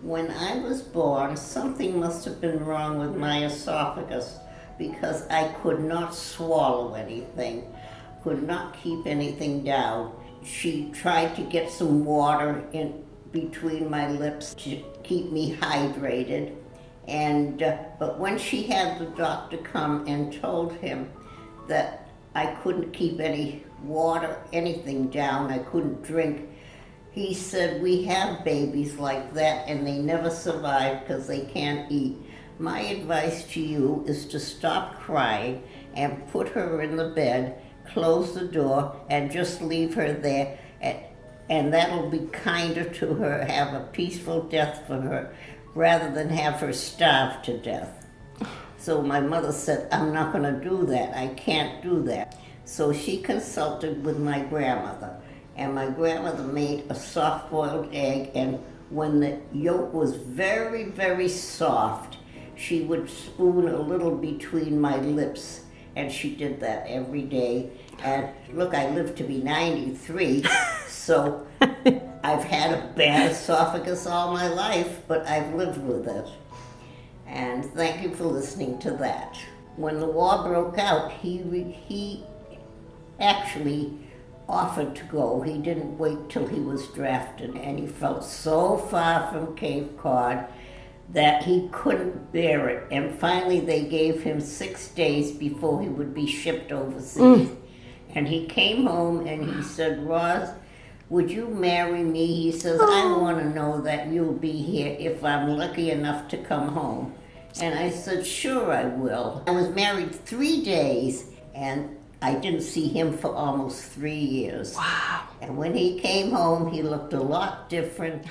When I was born, something must have been wrong with my esophagus because I could not swallow anything, could not keep anything down. She tried to get some water in between my lips to keep me hydrated. But when she had the doctor come and told him that I couldn't keep any water, anything down, I couldn't drink, he said, we have babies like that and they never survive because they can't eat. My advice to you is to stop crying and put her in the bed, close the door, and just leave her there. And that'll be kinder to her, have a peaceful death for her, rather than have her starve to death. So my mother said, I'm not going to do that. I can't do that. So she consulted with my grandmother. And my grandmother made a soft-boiled egg, and when the yolk was very, very soft, she would spoon a little between my lips, and she did that every day. And look, I lived to be 93, so I've had a bad esophagus all my life, but I've lived with it. And thank you for listening to that. When the war broke out, he actually offered to go. He didn't wait till he was drafted, and he felt so far from Cape Cod that he couldn't bear it. And finally they gave him 6 days before he would be shipped overseas. And he came home and he said, Roz, would you marry me? He says, I want to know that you'll be here if I'm lucky enough to come home. And I said, sure I will. I was married 3 days, and I didn't see him for almost 3 years. Wow. And when he came home, he looked a lot different.